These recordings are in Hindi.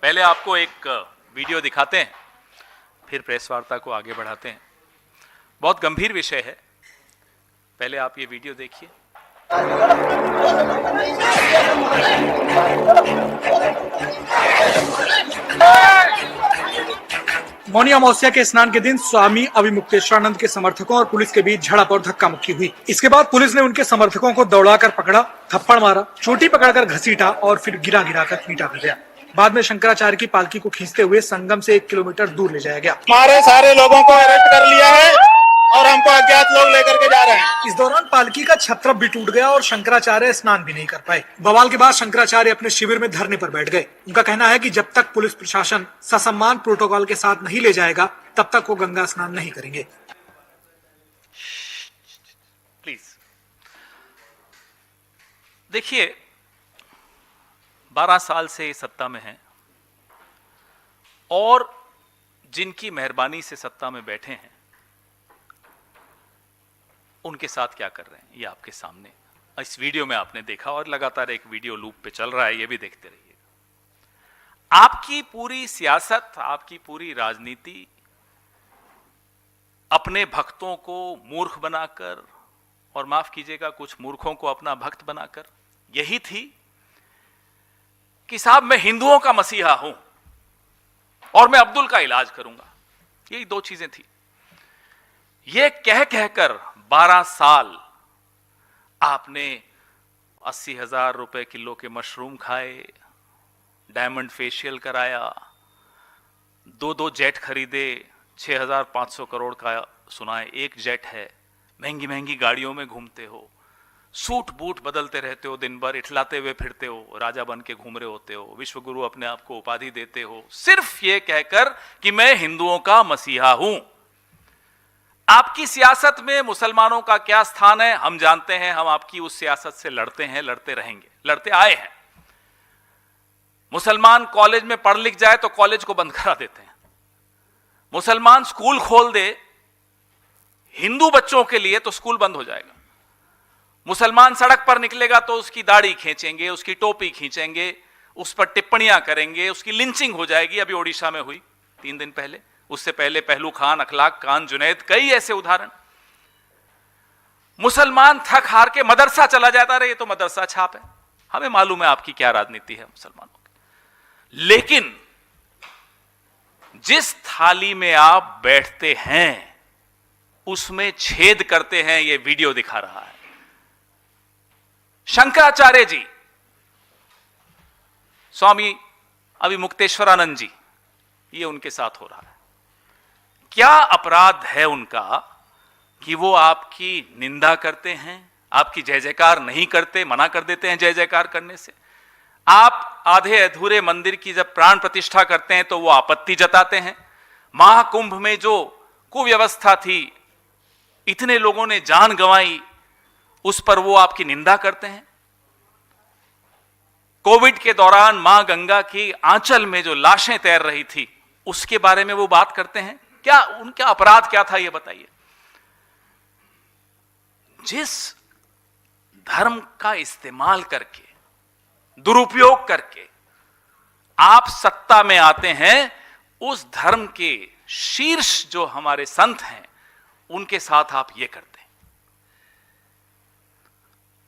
पहले आपको एक वीडियो दिखाते हैं, फिर प्रेस वार्ता को आगे बढ़ाते हैं। बहुत गंभीर विषय है, पहले आप ये वीडियो देखिए। मौनी अमावस्या के स्नान के दिन स्वामी अभिमुक्तेश्वरानंद के समर्थकों और पुलिस के बीच झड़प और धक्का मुक्की हुई। इसके बाद पुलिस ने उनके समर्थकों को दौड़ाकर पकड़ा, थप्पड़ मारा, चोटी पकड़कर घसीटा और फिर गिरा गिराकर पीटा गया। बाद में शंकराचार्य की पालकी को खींचते हुए संगम से 1 किलोमीटर दूर ले जाया गया। हमारे सारे लोगों को अरेस्ट कर लिया है और हमको अज्ञात लोग लेकर के जा रहे हैं। इस दौरान पालकी का छत्रप भी टूट गया और शंकराचार्य स्नान भी नहीं कर पाए। बवाल के बाद शंकराचार्य अपने शिविर में धरने पर बैठ गए। उनका कहना है कि जब तक पुलिस प्रशासन ससम्मान प्रोटोकॉल के साथ नहीं ले जाएगा, तब तक वो गंगा स्नान नहीं करेंगे। प्लीज देखिए, 12 साल से सत्ता में हैं और जिनकी मेहरबानी से सत्ता में बैठे हैं, उनके साथ क्या कर रहे हैं ये आपके सामने इस वीडियो में आपने देखा, और लगातार एक वीडियो लूप पे चल रहा है, ये भी देखते रहिएगा। आपकी पूरी सियासत, आपकी पूरी राजनीति अपने भक्तों को मूर्ख बनाकर, और माफ कीजिएगा कुछ मूर्खों को अपना भक्त बनाकर, यही थी कि साहब मैं हिंदुओं का मसीहा हूं और मैं अब्दुल का इलाज करूंगा। यही 2 चीजें थी। ये कह कहकर 12 साल आपने 80,000 रुपए किलो के मशरूम खाए, डायमंड फेशियल कराया, 2 जेट खरीदे, 6,500 करोड़ का सुना है एक जेट है, महंगी महंगी गाड़ियों में घूमते हो, सूट बूट बदलते रहते हो, दिन भर इठलाते हुए फिरते हो, राजा बन के घूम रहे होते हो, विश्वगुरु अपने आप को उपाधि देते हो, सिर्फ ये कहकर कि मैं हिंदुओं का मसीहा हूं। आपकी सियासत में मुसलमानों का क्या स्थान है हम जानते हैं। हम आपकी उस सियासत से लड़ते हैं, लड़ते रहेंगे, लड़ते आए हैं। मुसलमान कॉलेज में पढ़ लिख जाए तो कॉलेज को बंद करा देते हैं। मुसलमान स्कूल खोल दे हिंदू बच्चों के लिए तो स्कूल बंद हो जाएगा। मुसलमान सड़क पर निकलेगा तो उसकी दाढ़ी खींचेंगे, उसकी टोपी खींचेंगे, उस पर टिप्पणियां करेंगे, उसकी लिंचिंग हो जाएगी। अभी ओडिशा में हुई 3 दिन पहले, उससे पहले पहलू खान, अखलाक खान, जुनैद, कई ऐसे उदाहरण। मुसलमान थक हार के मदरसा चला जाता रहे, ये तो मदरसा छाप है। हमें मालूम है आपकी क्या राजनीति है मुसलमानों की, लेकिन जिस थाली में आप बैठते हैं उसमें छेद करते हैं, ये वीडियो दिखा रहा है। शंकराचार्य जी, स्वामी अभिमुक्तेश्वरानंद जी, ये उनके साथ हो रहा है। क्या अपराध है उनका कि वो आपकी निंदा करते हैं, आपकी जय जयकार नहीं करते, मना कर देते हैं जय जयकार करने से। आप आधे अधूरे मंदिर की जब प्राण प्रतिष्ठा करते हैं तो वो आपत्ति जताते हैं। महाकुंभ में जो कुव्यवस्था थी, इतने लोगों ने जान गंवाई, उस पर वो आपकी निंदा करते हैं। कोविड के दौरान मां गंगा की आंचल में जो लाशें तैर रही थी, उसके बारे में वो बात करते हैं। क्या उनका अपराध क्या था ये बताइए। जिस धर्म का इस्तेमाल करके, दुरुपयोग करके आप सत्ता में आते हैं, उस धर्म के शीर्ष जो हमारे संत हैं, उनके साथ आप ये करते हैं।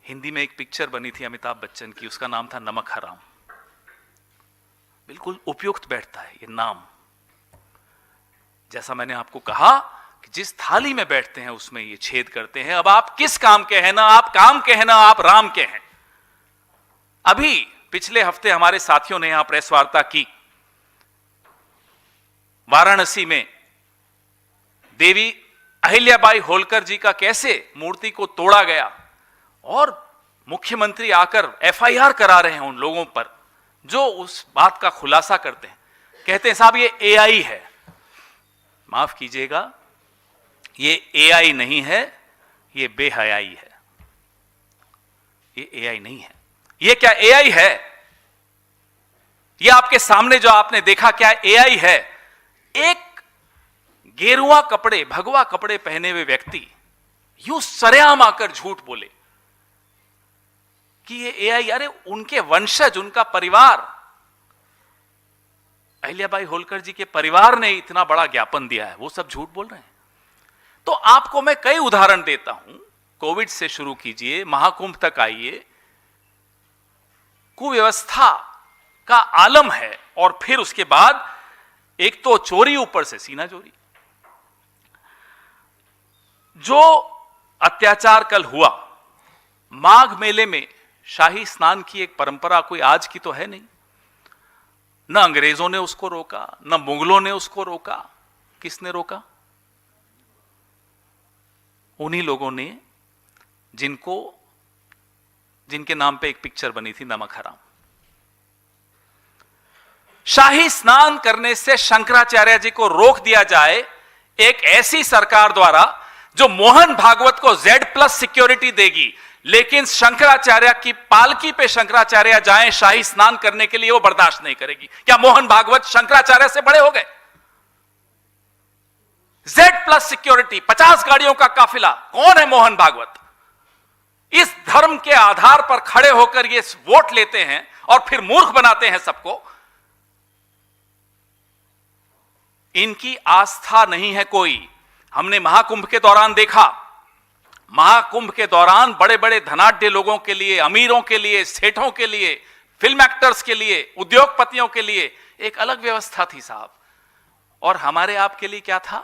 हिंदी में एक पिक्चर बनी थी अमिताभ बच्चन की, उसका नाम था नमक हराम। बिल्कुल उपयुक्त बैठता है ये नाम। जैसा मैंने आपको कहा कि जिस थाली में बैठते हैं उसमें ये छेद करते हैं। अब आप किस काम के हैं, ना आप काम के हैं ना आप राम के हैं। अभी पिछले हफ्ते हमारे साथियों ने यहां प्रेस वार्ता की, वाराणसी में देवी अहिल्याबाई होलकर जी का कैसे मूर्ति को तोड़ा गया, और मुख्यमंत्री आकर एफआईआर करा रहे हैं उन लोगों पर जो उस बात का खुलासा करते हैं। कहते हैं साहब ये एआई है। माफ कीजिएगा, ये एआई नहीं है, ये बेहयाई है। ये एआई नहीं है। ये क्या एआई है? ये आपके सामने जो आपने देखा क्या एआई है? एक गेरुआ कपड़े, भगवा कपड़े पहने हुए व्यक्ति यूं सरेआम आकर झूठ बोले कि ये एआई, अरे उनके वंशज, उनका परिवार अहिल्याबाई होलकर जी के परिवार ने इतना बड़ा ज्ञापन दिया है, वो सब झूठ बोल रहे हैं। तो आपको मैं कई उदाहरण देता हूं, कोविड से शुरू कीजिए, महाकुंभ तक आइए, कुव्यवस्था का आलम है, और फिर उसके बाद एक तो चोरी, ऊपर से सीना चोरी। जो अत्याचार कल हुआ, माघ मेले में शाही स्नान की एक परंपरा कोई आज की तो है नहीं, न अंग्रेजों ने उसको रोका, न मुगलों ने उसको रोका। किसने रोका? उन्हीं लोगों ने जिनके नाम पे एक पिक्चर बनी थी, नमक हराम। शाही स्नान करने से शंकराचार्य जी को रोक दिया जाए एक ऐसी सरकार द्वारा जो मोहन भागवत को Z+ सिक्योरिटी देगी, लेकिन शंकराचार्य की पालकी पे शंकराचार्य जाएं शाही स्नान करने के लिए, वो बर्दाश्त नहीं करेगी। क्या मोहन भागवत शंकराचार्य से बड़े हो गए? Z+ सिक्योरिटी, 50 गाड़ियों का काफिला। कौन है मोहन भागवत? इस धर्म के आधार पर खड़े होकर ये वोट लेते हैं और फिर मूर्ख बनाते हैं सबको। इनकी आस्था नहीं है कोई। हमने महाकुंभ के दौरान देखा, महाकुंभ के दौरान बड़े बड़े धनाढ्य लोगों के लिए, अमीरों के लिए, सेठों के लिए, फिल्म एक्टर्स के लिए, उद्योगपतियों के लिए एक अलग व्यवस्था थी साहब। और हमारे आपके लिए क्या था?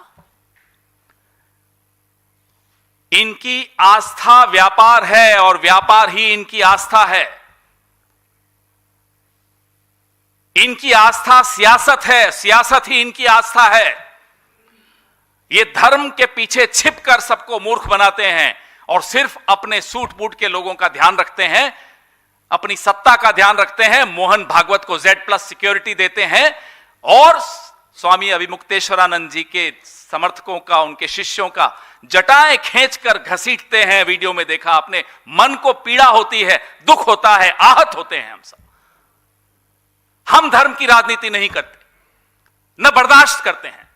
इनकी आस्था व्यापार है और व्यापार ही इनकी आस्था है। इनकी आस्था सियासत है, सियासत ही इनकी आस्था है। ये धर्म के पीछे छिपकर सबको मूर्ख बनाते हैं और सिर्फ अपने सूट बूट के लोगों का ध्यान रखते हैं, अपनी सत्ता का ध्यान रखते हैं, मोहन भागवत को Z+ सिक्योरिटी देते हैं और स्वामी अभिमुक्तेश्वरानंद जी के समर्थकों का, उनके शिष्यों का जटाएं खींचकर घसीटते हैं। वीडियो में देखा आपने, मन को पीड़ा होती है, दुख होता है, आहत होते हैं हम सब। हम धर्म की राजनीति नहीं करते, न बर्दाश्त करते हैं,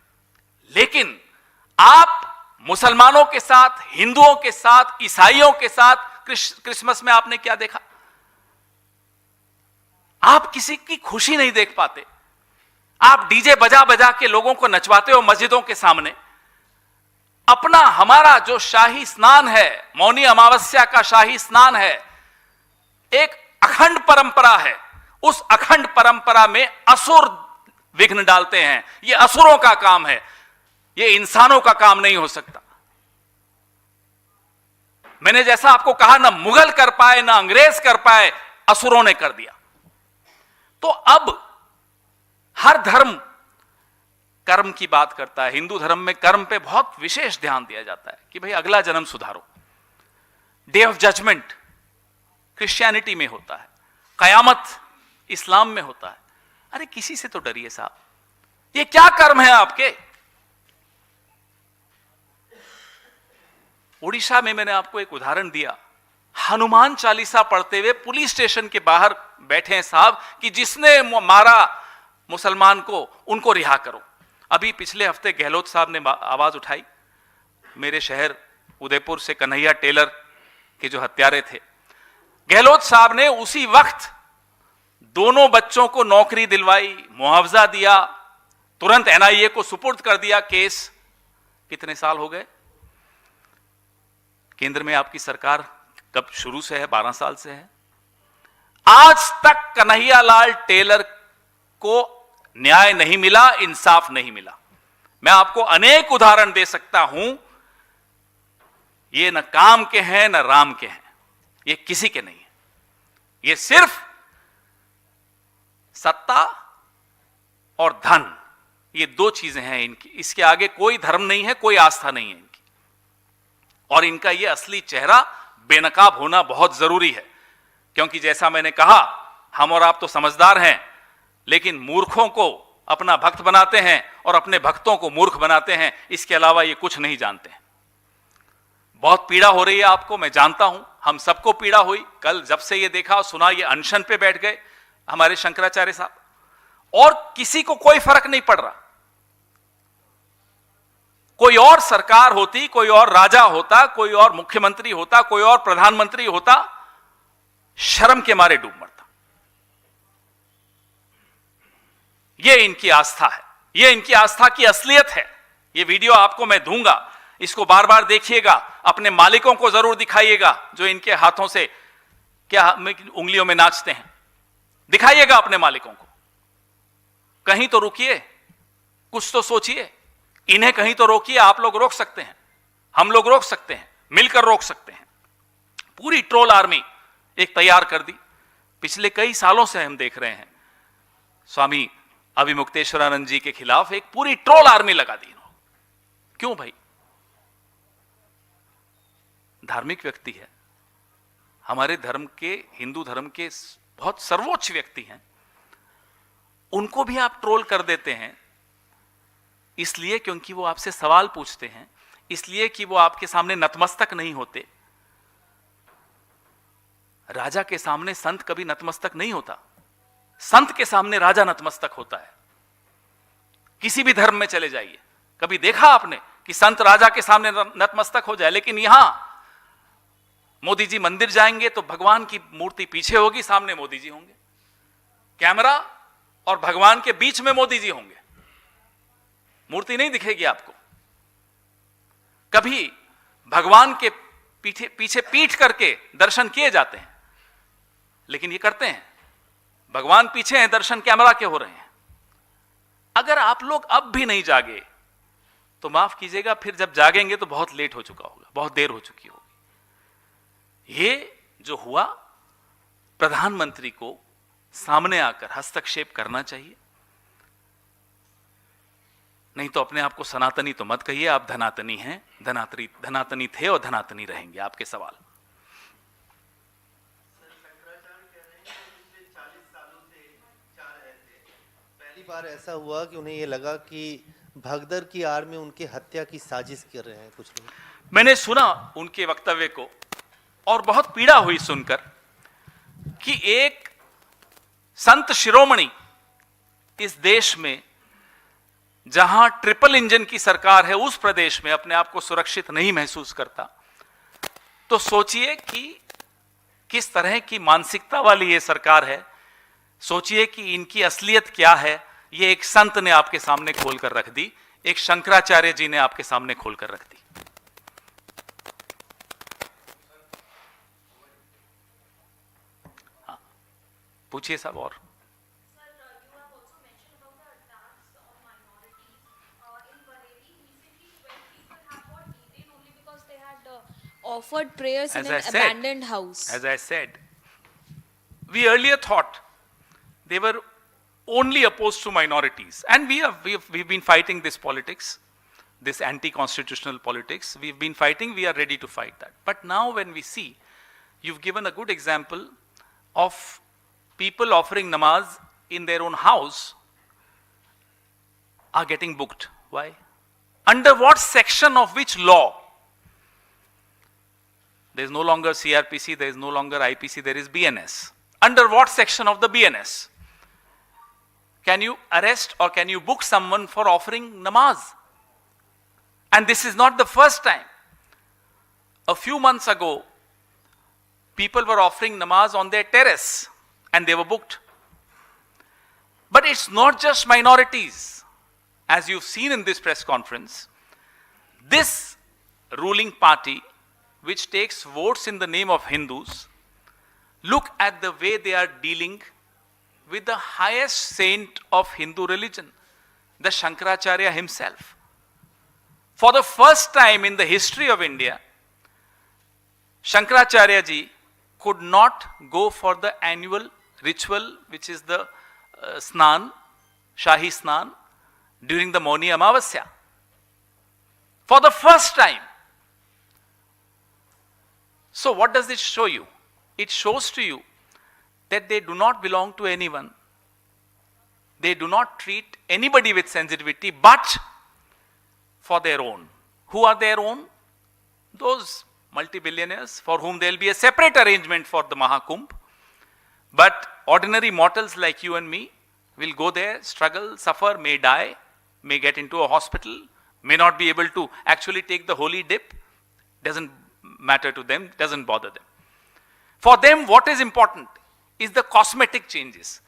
लेकिन आप मुसलमानों के साथ, हिंदुओं के साथ, ईसाइयों के साथ क्रिसमस में आपने क्या देखा? आप किसी की खुशी नहीं देख पाते। आप डीजे बजा बजा के लोगों को नचवाते हो मस्जिदों के सामने। अपना हमारा जो शाही स्नान है, मौनी अमावस्या का शाही स्नान है, एक अखंड परंपरा है। उस अखंड परंपरा में असुर विघ्न डालते हैं। यह असुरों का काम है, यह इंसानों का काम नहीं हो सकता। मैंने जैसा आपको कहा, ना मुगल कर पाए, ना अंग्रेज कर पाए, असुरों ने कर दिया। तो अब हर धर्म कर्म की बात करता है। हिंदू धर्म में कर्म पे बहुत विशेष ध्यान दिया जाता है कि भाई अगला जन्म सुधारो। डे ऑफ जजमेंट क्रिश्चियनिटी में होता है, कयामत इस्लाम में होता है। अरे किसी से तो डरिए साहब, ये क्या कर्म है आपके? उड़ीसा में मैंने आपको एक उदाहरण दिया, हनुमान चालीसा पढ़ते हुए पुलिस स्टेशन के बाहर बैठे हैं साहब कि जिसने मारा मुसलमान को उनको रिहा करो। अभी पिछले हफ्ते गहलोत साहब ने आवाज उठाई, मेरे शहर उदयपुर से कन्हैया टेलर के जो हत्यारे थे, गहलोत साहब ने उसी वक्त दोनों बच्चों को नौकरी दिलवाई, मुआवजा दिया, तुरंत NIA को सुपुर्द कर दिया केस। कितने साल हो गए? केंद्र में आपकी सरकार कब शुरू से है? 12 साल से है। आज तक कन्हैयालाल टेलर को न्याय नहीं मिला, इंसाफ नहीं मिला। मैं आपको अनेक उदाहरण दे सकता हूं। ये न काम के हैं न राम के हैं, ये किसी के नहीं है। ये सिर्फ सत्ता और धन, ये दो चीजें हैं इनकी। इसके आगे कोई धर्म नहीं है, कोई आस्था नहीं है इनकी। और इनका ये असली चेहरा बेनकाब होना बहुत जरूरी है, क्योंकि जैसा मैंने कहा, हम और आप तो समझदार हैं, लेकिन मूर्खों को अपना भक्त बनाते हैं और अपने भक्तों को मूर्ख बनाते हैं। इसके अलावा ये कुछ नहीं जानते हैं। बहुत पीड़ा हो रही है आपको, मैं जानता हूं, हम सबको पीड़ा हुई। कल जब से ये देखा और सुना, ये अनशन पे बैठ गए हमारे शंकराचार्य साहब, और किसी को कोई फर्क नहीं पड़ रहा। कोई और सरकार होती, कोई और राजा होता, कोई और मुख्यमंत्री होता, कोई और प्रधानमंत्री होता, शर्म के मारे डूब मरता। ये इनकी आस्था है, ये इनकी आस्था की असलियत है। ये वीडियो आपको मैं दूंगा, इसको बार बार देखिएगा, अपने मालिकों को जरूर दिखाइएगा जो इनके हाथों से क्या उंगलियों में नाचते हैं, दिखाइएगा अपने मालिकों को। कहीं तो रुकिए, कुछ तो सोचिए, इन्हें कहीं तो रोकिए। आप लोग रोक सकते हैं, हम लोग रोक सकते हैं, मिलकर रोक सकते हैं। पूरी ट्रोल आर्मी एक तैयार कर दी। पिछले कई सालों से हम देख रहे हैं स्वामी अभिमुक्तेश्वरानंद जी के खिलाफ एक पूरी ट्रोल आर्मी लगा दी। क्यों भाई? धार्मिक व्यक्ति है, हमारे धर्म के, हिंदू धर्म के बहुत सर्वोच्च व्यक्ति हैं, उनको भी आप ट्रोल कर देते हैं इसलिए क्योंकि वो आपसे सवाल पूछते हैं, इसलिए कि वो आपके सामने नतमस्तक नहीं होते। राजा के सामने संत कभी नतमस्तक नहीं होता, संत के सामने राजा नतमस्तक होता है। किसी भी धर्म में चले जाइए, कभी देखा आपने कि संत राजा के सामने नतमस्तक हो जाए? लेकिन यहां मोदी जी मंदिर जाएंगे तो भगवान की मूर्ति पीछे होगी, सामने मोदी जी होंगे, कैमरा और भगवान के बीच में मोदी जी होंगे, मूर्ति नहीं दिखेगी आपको। कभी भगवान के पीछे पीठ करके दर्शन किए जाते हैं, लेकिन ये करते हैं, भगवान पीछे हैं, दर्शन कैमरा के हो रहे हैं। अगर आप लोग अब भी नहीं जागे तो माफ कीजिएगा, फिर जब जागेंगे तो बहुत लेट हो चुका होगा, बहुत देर हो चुकी होगी। ये जो हुआ, प्रधानमंत्री को सामने आकर हस्तक्षेप करना चाहिए। नहीं तो अपने आप को सनातनी तो मत कहिए, आप धनातनी हैं, धनातनी थे और धनातनी रहेंगे। आपके सवाल। पहली बार ऐसा हुआ कि उन्हें ये लगा कि भगदड़ की आड़ में उनके हत्या की साजिश कर रहे हैं कुछ लोग। मैंने सुना उनके वक्तव्य को और बहुत पीड़ा हुई सुनकर कि एक संत शिरोमणि इस देश में, जहां ट्रिपल इंजन की सरकार है, उस प्रदेश में अपने आप को सुरक्षित नहीं महसूस करता। तो सोचिए कि किस तरह की मानसिकता वाली ये सरकार है, सोचिए कि इनकी असलियत क्या है। ये एक संत ने आपके सामने खोलकर रख दी, एक शंकराचार्य जी ने आपके सामने खोलकर रख दी। हाँ, पूछिए साहब। और offered prayers in an abandoned house. As I said, we earlier thought they were only opposed to minorities, and we've been fighting this politics, this anti-constitutional politics. We've been fighting. We are ready to fight that. But now, when we see, you've given a good example of people offering namaz in their own house are getting booked. Why? Under what section of which law? There is no longer CRPC, there is no longer IPC, there is BNS. Under what section of the BNS can you arrest or can you book someone for offering namaz? And this is not the first time. A few months ago, people were offering namaz on their terrace and they were booked. But it's not just minorities. As you've seen in this press conference, this ruling party, which takes votes in the name of Hindus, look at the way they are dealing with the highest saint of Hindu religion, the Shankaracharya himself. For the first time in the history of India, Shankaracharya ji could not go for the annual ritual, which is the Snan, Shahi Snan, during the Mauni Amavasya. For the first time. So what does it show you? It shows to you that they do not belong to anyone. They do not treat anybody with sensitivity but for their own. Who are their own? Those multi-billionaires for whom there will be a separate arrangement for the Mahakumbh. But ordinary mortals like you and me will go there, struggle, suffer, may die, may get into a hospital, may not be able to actually take the holy dip. Doesn't matter to them, doesn't bother them. For them, what is important is the cosmetic changes.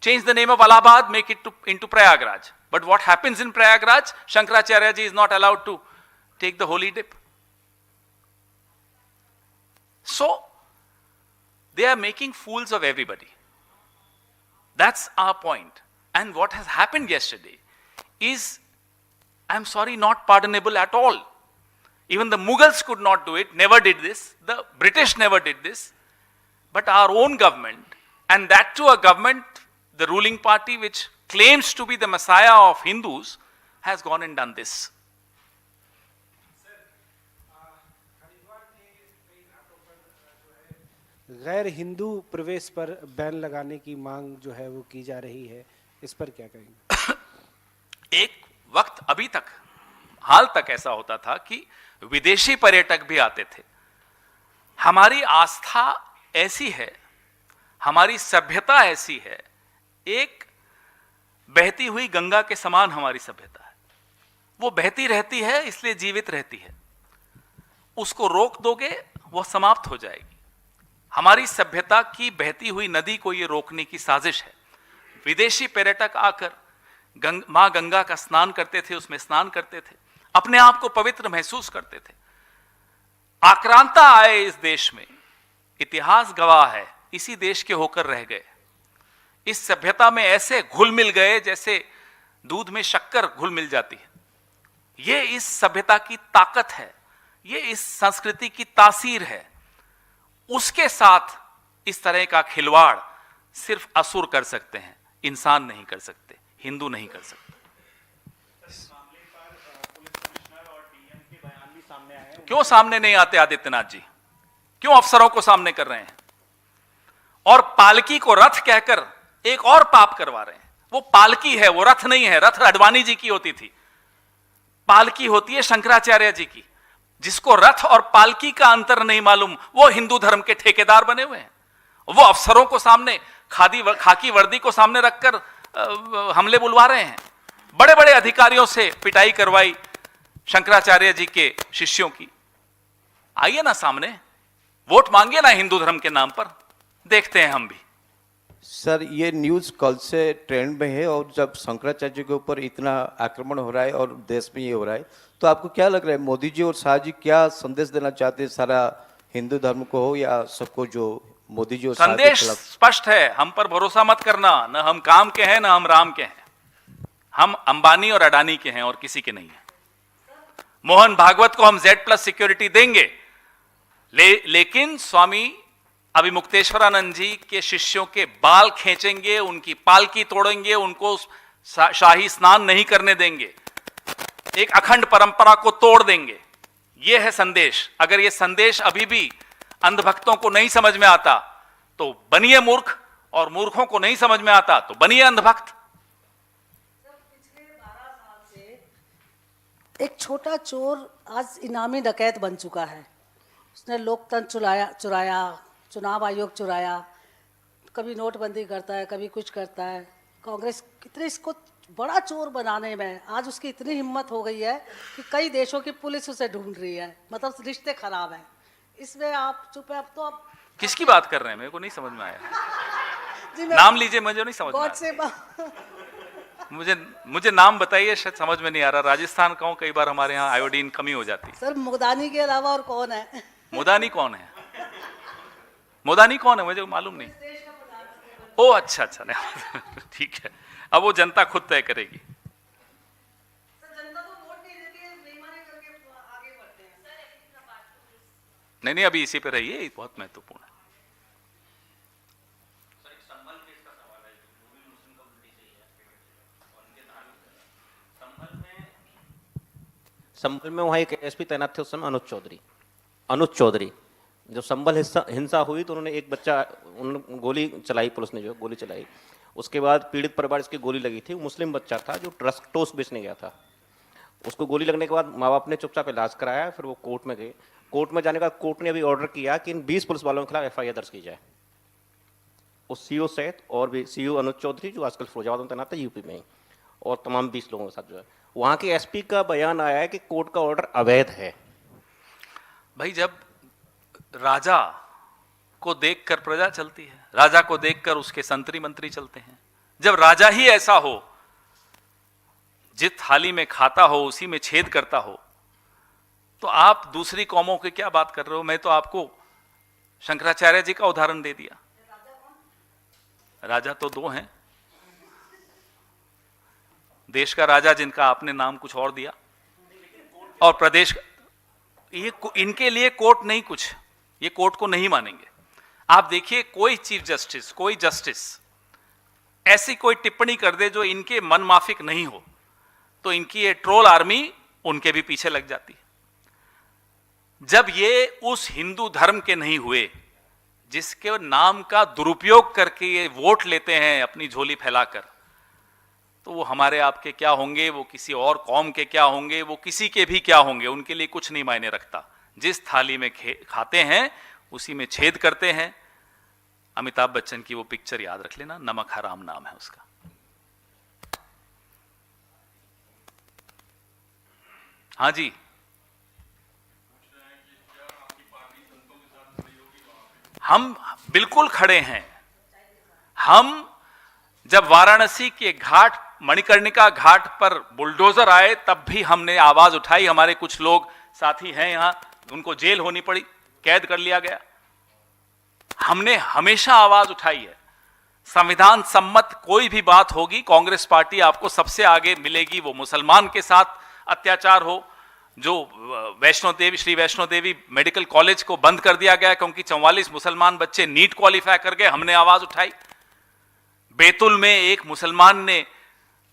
change the name of Allahabad, make it into Prayagraj. But what happens in Prayagraj? Shankaracharya ji is not allowed to take the holy dip. So, they are making fools of everybody. That's our point. And what has happened yesterday is, I'm sorry, not pardonable at all. Even the Mughals could not do it, never did this. The British never did this. But our own government, and that too a government, the ruling party which claims to be the messiah of Hindus, has gone and done this. गैर हिंदू प्रवेश पर बैन लगाने की मांग जो है वो की जा रही है, इस पर क्या कहेंगे? एक वक्त अभी तक, हाल तक ऐसा होता था कि विदेशी पर्यटक भी आते थे। हमारी आस्था ऐसी है, हमारी सभ्यता ऐसी है, एक बहती हुई गंगा के समान हमारी सभ्यता है। वो बहती रहती है इसलिए जीवित रहती है। उसको रोक दोगे वो समाप्त हो जाएगी। हमारी सभ्यता की बहती हुई नदी को ये रोकने की साजिश है। विदेशी पर्यटक आकर मां गंगा का स्नान करते थे, उसमें स्नान करते थे, अपने आप को पवित्र महसूस करते थे। आक्रांता आए इस देश में, इतिहास गवाह है, इसी देश के होकर रह गए। इस सभ्यता में ऐसे घुल मिल गए जैसे दूध में शक्कर घुल मिल जाती है। ये इस सभ्यता की ताकत है, ये इस संस्कृति की तासीर है। उसके साथ इस तरह का खिलवाड़ सिर्फ असुर कर सकते हैं, इंसान नहीं कर सकते, हिंदू नहीं कर सकते। क्यों सामने नहीं आते आदित्यनाथ जी? क्यों अफसरों को सामने कर रहे हैं? और पालकी को रथ कहकर एक और पाप करवा रहे हैं। वो पालकी है, वो रथ नहीं है। रथ अडवाणी जी की होती थी, पालकी होती है शंकराचार्य जी की। जिसको रथ और पालकी का अंतर नहीं मालूम, वो हिंदू धर्म के ठेकेदार बने हुए हैं। वो अफसरों को सामने खाकी वर्दी को सामने रखकर हमले बुलवा रहे हैं। बड़े बड़े अधिकारियों से पिटाई करवाई शंकराचार्य जी के शिष्यों की। आइए ना सामने, वोट मांगिए ना हिंदू धर्म के नाम पर, देखते हैं हम भी। सर, ये न्यूज़ कल से ट्रेंड में है, और जब शंकराचार्य जी के ऊपर इतना आक्रमण हो रहा है और देश में ये हो रहा है, तो आपको क्या लग रहा है मोदी जी और शाह जी क्या संदेश देना चाहते हैं, सारा हिंदू धर्म को हो या सबको? जो मोदी जी और शाह जी संदेश स्पष्ट है, हम पर भरोसा मत करना। न हम काम के हैं, न हम राम के हैं। हम अंबानी और अडानी के हैं और किसी के नहीं है। मोहन भागवत को हम Z+ सिक्योरिटी देंगे, लेकिन स्वामी अभिमुक्तेश्वरानंद जी के शिष्यों के बाल खींचेंगे, उनकी पालकी तोड़ेंगे, उनको शाही स्नान नहीं करने देंगे, एक अखंड परंपरा को तोड़ देंगे। यह है संदेश। अगर यह संदेश अभी भी अंधभक्तों को नहीं समझ में आता तो बनिए मूर्ख, और मूर्खों को नहीं समझ में आता तो बनिए अंधभक्त। पिछले 12 साल से एक छोटा चोर आज इनामी डकैत बन चुका है। उसने लोकतंत्र चुराया, चुनाव आयोग चुराया, कभी नोटबंदी करता है, कभी कुछ करता है। कांग्रेस कितने इसको बड़ा चोर बनाने में आज उसकी इतनी हिम्मत हो गई है कि कई देशों की पुलिस उसे ढूंढ रही है। मतलब रिश्ते खराब हैं। इसमें आप चुप है। अब तो आप किसकी बात कर रहे हैं? मेरे को नहीं समझ में आया। जी नाम लीजिए, मुझे नहीं समझ में आ रहा। मुझे नाम बताइए, शायद समझ में नहीं आ रहा। राजस्थान का हूं, कई बार हमारे यहाँ आयोडीन कमी हो जाती है। सर, मोदानी के अलावा और कौन है? मोदानी कौन है? मोदानी कौन है? मुझे मालूम नहीं। ओ अच्छा, ठीक है। अब वो जनता खुद तय करेगी। नहीं, अभी इसी पे रहिए, बहुत महत्वपूर्ण है। संभल में वहाँ एक एसपी तैनात थे उस समय, अनुज चौधरी। जब संभल हिंसा हुई तो उन्होंने एक बच्चा, उन्होंने गोली चलाई, पुलिस ने जो गोली चलाई, उसके बाद पीड़ित परिवार इसकी गोली लगी थी। मुस्लिम बच्चा था जो टोस्ट बेचने गया था। उसको गोली लगने के बाद माँ बाप ने चुपचाप इलाज कराया, फिर वो कोर्ट में गए। कोर्ट में जाने के बाद कोर्ट ने अभी ऑर्डर किया कि इन 20 पुलिस वालों के खिलाफ FIR दर्ज की जाए, उस CO सहित, और भी CO अनुज चौधरी जो आजकल फिरोजाबाद में तैनात है यूपी में ही, और तमाम 20 लोगों के साथ जो है। वहाँ के SP का बयान आया है कि कोर्ट का ऑर्डर अवैध है। भाई, जब राजा को देखकर प्रजा चलती है, राजा को देखकर उसके संतरी मंत्री चलते हैं। जब राजा ही ऐसा हो, जिस थाली में खाता हो उसी में छेद करता हो, तो आप दूसरी कौमों की क्या बात कर रहे हो? मैं तो आपको शंकराचार्य जी का उदाहरण दे दिया। राजा तो दो हैं, देश का राजा जिनका आपने नाम कुछ और दिया, और प्रदेश का, ये इनके लिए कोर्ट नहीं कुछ, ये कोर्ट को नहीं मानेंगे। आप देखिए कोई चीफ जस्टिस, कोई जस्टिस ऐसी कोई टिप्पणी कर दे जो इनके मन माफिक नहीं हो, तो इनकी ये ट्रोल आर्मी उनके भी पीछे लग जाती है। जब ये उस हिंदू धर्म के नहीं हुए जिसके नाम का दुरुपयोग करके ये वोट लेते हैं अपनी झोली फैलाकर, तो वो हमारे आपके क्या होंगे, वो किसी और कौम के क्या होंगे, वो किसी के भी क्या होंगे, उनके लिए कुछ नहीं मायने रखता। जिस थाली में खाते हैं उसी में छेद करते हैं। अमिताभ बच्चन की वो पिक्चर याद रख लेना, नमक हराम नाम है उसका। हाँ जी, हम बिल्कुल खड़े हैं। हम जब वाराणसी के घाट, मणिकर्णिका घाट पर बुलडोजर आए तब भी हमने आवाज उठाई। हमारे कुछ लोग साथी हैं यहां, उनको जेल होनी पड़ी, कैद कर लिया गया। हमने हमेशा आवाज उठाई है। संविधान सम्मत कोई भी बात होगी, कांग्रेस पार्टी आपको सबसे आगे मिलेगी। वो मुसलमान के साथ अत्याचार हो, जो वैष्णो देवी, श्री वैष्णो देवी मेडिकल कॉलेज को बंद कर दिया गया क्योंकि 44 मुसलमान बच्चे नीट क्वालिफाई कर गए, हमने आवाज उठाई। बैतुल में एक मुसलमान ने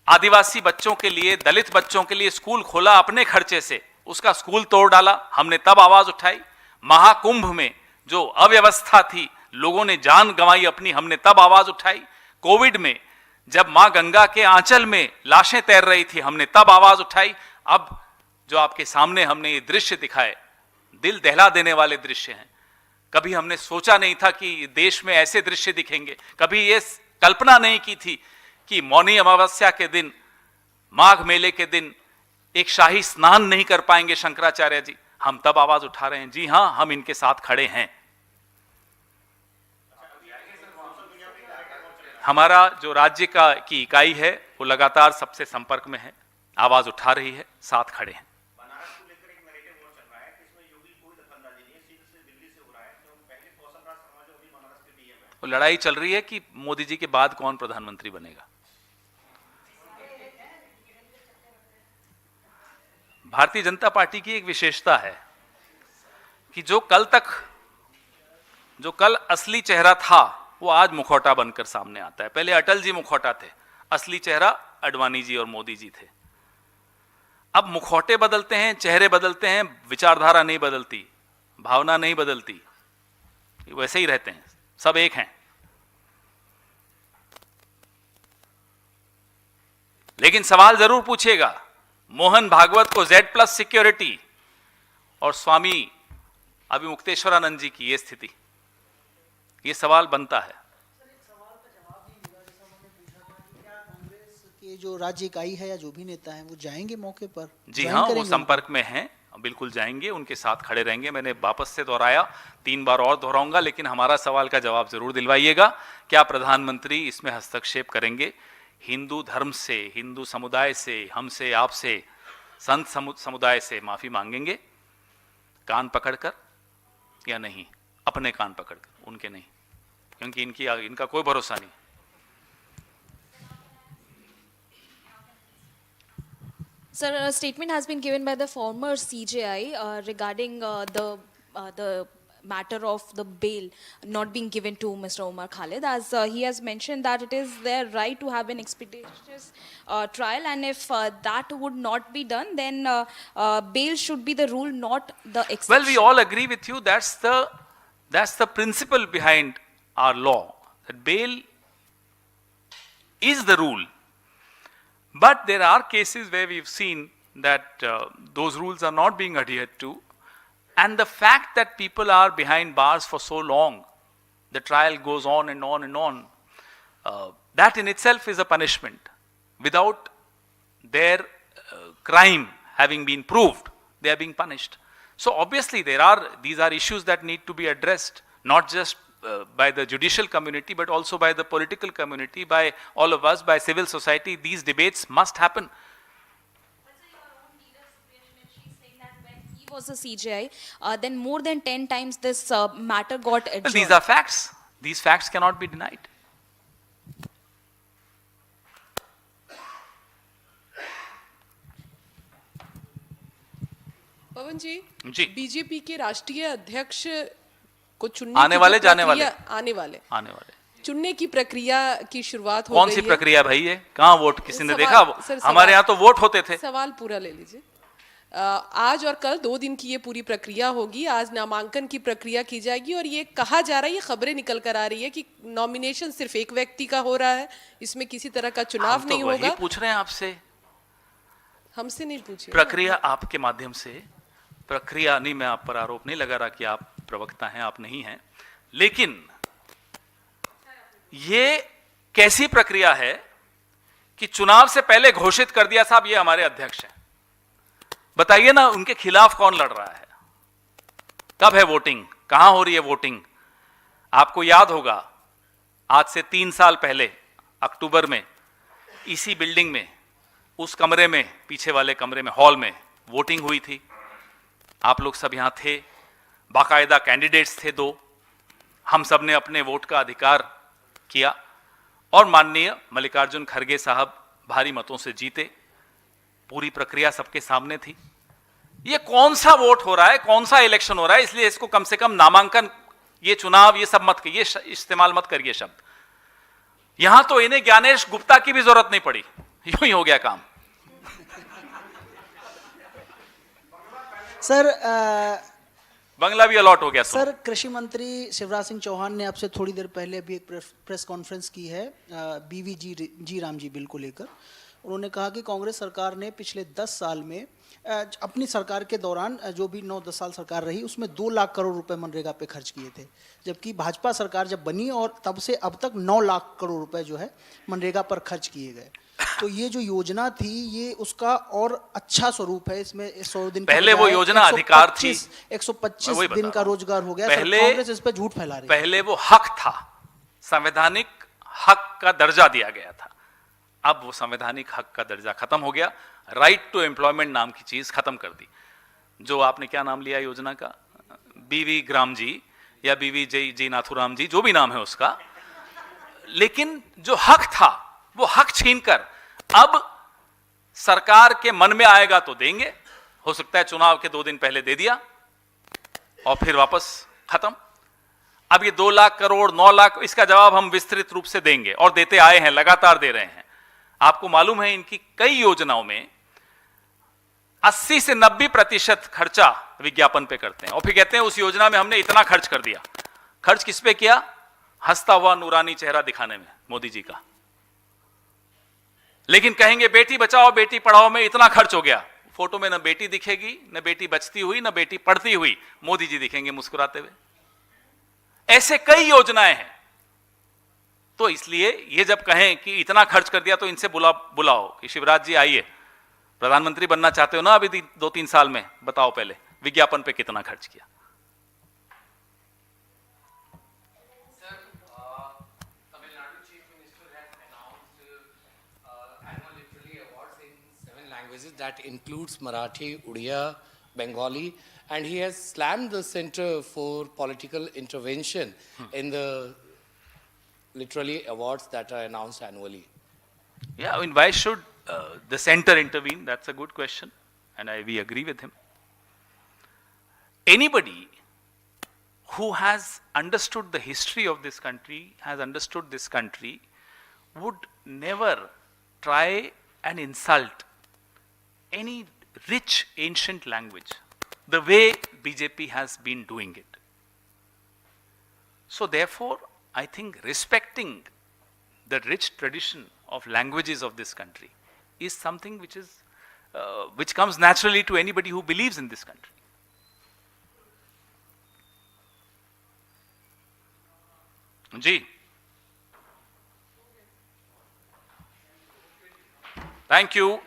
आदिवासी बच्चों के लिए, दलित बच्चों के लिए स्कूल खोला अपने खर्चे से, उसका स्कूल तोड़ डाला, हमने तब आवाज उठाई। महाकुंभ में जो अव्यवस्था थी, लोगों ने जान गंवाई अपनी, हमने तब आवाज उठाई। कोविड में जब मां गंगा के आंचल में लाशें तैर रही थी, हमने तब आवाज उठाई। अब जो आपके सामने हमने ये दृश्य दिखाए, दिल दहला देने वाले दृश्य हैं। कभी हमने सोचा नहीं था कि देश में ऐसे दृश्य दिखेंगे, कभी ये कल्पना नहीं की थी कि मौनी अमावस्या के दिन, माघ मेले के दिन एक शाही स्नान नहीं कर पाएंगे शंकराचार्य जी। हम तब आवाज उठा रहे हैं। जी हां, हम इनके साथ खड़े हैं। हमारा जो राज्य की इकाई है वो लगातार सबसे संपर्क में है, आवाज उठा रही है, साथ खड़े हैं। वो लड़ाई चल रही है कि मोदी जी के बाद कौन प्रधानमंत्री बनेगा। भारतीय जनता पार्टी की एक विशेषता है कि जो कल असली चेहरा था वो आज मुखौटा बनकर सामने आता है। पहले अटल जी मुखौटा थे, असली चेहरा अडवाणी जी और मोदी जी थे। अब मुखौटे बदलते हैं, चेहरे बदलते हैं, विचारधारा नहीं बदलती, भावना नहीं बदलती, वैसे ही रहते हैं, सब एक हैं। लेकिन सवाल जरूर पूछेगा, मोहन भागवत को Z+ सिक्योरिटी और स्वामी अभिमुक्तेश्वरानंद जी की ये स्थिति, ये सवाल बनता है। कि जो राज्य इकाई है या जो भी नेता हैं वो जाएंगे मौके पर? जी हाँ, वो संपर्क में हैं, बिल्कुल जाएंगे, उनके साथ खड़े रहेंगे। मैंने वापस से दोहराया, 3 बार और दोहराऊंगा, लेकिन हमारा सवाल का जवाब जरूर दिलवाइएगा। क्या प्रधानमंत्री इसमें हस्तक्षेप करेंगे? हिंदू धर्म से, हिंदू समुदाय से, हमसे, आपसे, संत समुदाय से माफी मांगेंगे कान पकड़कर या नहीं? अपने कान पकड़कर, उनके नहीं, क्योंकि इनका कोई भरोसा नहीं। Sir, a statement has been given by the former CJI regarding the matter of the bail not being given to Mr. Omar Khalid, as he has mentioned that it is their right to have an expeditious trial, and if that would not be done, then bail should be the rule, not the exception. Well, we all agree with you. That's the principle behind our law, that bail is the rule. But there are cases where we've seen that those rules are not being adhered to, and the fact that people are behind bars for so long, the trial goes on and on and on, that in itself is a punishment. Without their crime having been proved, they are being punished. So obviously these are issues that need to be addressed, not just by the judicial community, but also by the political community, by all of us, by civil society. These debates must happen. He was a CJI, then more than 10 times this matter got adjourned. Well, these are facts. These facts cannot be denied. Pawan ji, जी। बीजेपी के राष्ट्रीय अध्यक्ष को चुनने आने की वाले, जो जाने वाले? प्रक्रिया- आने वाले आने वाले चुनने की प्रक्रिया की शुरुआत हो कौन गई सी है। प्रक्रिया भाई है? कहाँ वोट किसी ने सवाल- देखा? सर, हमारे सवाल- यहाँ तो वोट होते थे। सवाल पूरा ले लीजिए। आज और कल 2 दिन की ये पूरी प्रक्रिया होगी। आज नामांकन की प्रक्रिया की जाएगी और ये कहा जा रहा है, ये खबरें निकल कर आ रही है कि नॉमिनेशन सिर्फ एक व्यक्ति का हो रहा है, इसमें किसी तरह का चुनाव हम तो नहीं वही होगा। पूछ रहे हैं आपसे। हमसे नहीं पूछिए। प्रक्रिया आपके माध्यम से, प्रक्रिया नहीं, मैं आप पर आरोप नहीं लगा रहा कि आप प्रवक्ता हैं, आप नहीं हैं, लेकिन ये कैसी प्रक्रिया है कि चुनाव से पहले घोषित कर दिया साहब ये हमारे अध्यक्ष हैं। बताइए ना, उनके खिलाफ कौन लड़ रहा है? कब है वोटिंग? कहां हो रही है वोटिंग? आपको याद होगा आज से 3 साल पहले अक्टूबर में इसी बिल्डिंग में, उस कमरे में, पीछे वाले कमरे में, हॉल में वोटिंग हुई थी। आप लोग सब यहां थे, बाकायदा कैंडिडेट्स थे 2। हम सब ने अपने वोट का अधिकार किया और माननीय मल्लिकार्जुन खड़गे साहब भारी मतों से जीते। पूरी प्रक्रिया सबके सामने थी। ये कौन सा वोट हो रहा है, कौन सा इलेक्शन हो रहा है? इसलिए इसको कम से कम नामांकन, ये चुनाव, ये सब मत करिए, इस्तेमाल मत करिए शब्द। यहां तो इन्हें ज्ञानेश गुप्ता की भी जरूरत नहीं पड़ी, यूं ही हो गया काम। सर बंगला भी अलॉट हो गया। सर, कृषि मंत्री शिवराज सिंह चौहान ने आपसे थोड़ी देर पहले भी एक प्रेस कॉन्फ्रेंस की है BVG राम जी बिल को लेकर। उन्होंने कहा कि कांग्रेस सरकार ने पिछले 10 साल में अपनी सरकार के दौरान जो भी 9-10 साल सरकार रही उसमें 2 लाख करोड़ रुपए मनरेगा पे खर्च किए थे, जबकि भाजपा सरकार जब बनी और तब से अब तक 9 लाख करोड़ रुपए जो है मनरेगा पर खर्च किए गए। तो ये जो योजना थी ये उसका और अच्छा स्वरूप है। इसमें 100 दिन पहले वो योजना अधिकार थी, 125 दिन का रोजगार हो गया। पहले कांग्रेस इस पे झूठ फैला रही है। पहले वो हक था, संवैधानिक हक का दर्जा दिया गया था। अब वो संवैधानिक हक का दर्जा खत्म हो गया। राइट टू एम्प्लॉयमेंट नाम की चीज खत्म कर दी। जो आपने क्या नाम लिया योजना का? BV ग्राम जी या BVJ नाथुराम जी, जो भी नाम है उसका। लेकिन जो हक था वो हक छीनकर अब सरकार के मन में आएगा तो देंगे। हो सकता है चुनाव के 2 दिन पहले दे दिया और फिर वापस खत्म। अब ये 2 लाख करोड़, 9 लाख, इसका जवाब हम विस्तृत रूप से देंगे और देते आए हैं, लगातार दे रहे हैं। आपको मालूम है इनकी कई योजनाओं में 80 से 90% खर्चा विज्ञापन पे करते हैं और फिर कहते हैं उस योजना में हमने इतना खर्च कर दिया। खर्च किस पे किया? हंसता हुआ नूरानी चेहरा दिखाने में मोदी जी का। लेकिन कहेंगे बेटी बचाओ बेटी पढ़ाओ में इतना खर्च हो गया, फोटो में न बेटी दिखेगी, न बेटी बचती हुई, न बेटी पढ़ती हुई, मोदी जी दिखेंगे मुस्कुराते हुए। ऐसे कई योजनाएं हैं। तो इसलिए ये जब कहें कि इतना खर्च कर दिया तो इनसे बुलाओ कि शिवराज जी आइए, प्रधानमंत्री बनना चाहते हो ना अभी 2-3 साल में, बताओ पहले विज्ञापन पे कितना खर्च किया। That includes Marathi, Odia, Bengali, and he has slammed the Center for Political Intervention in the literally awards that are announced annually. Yeah, I mean, why should the center intervene? That's a good question, and we agree with him. Anybody who has understood the history of this country, has understood this country, would never try and insult any rich ancient language the way BJP has been doing it. So therefore, I think respecting the rich tradition of languages of this country is something which is which comes naturally to anybody who believes in this country. Ji, thank you.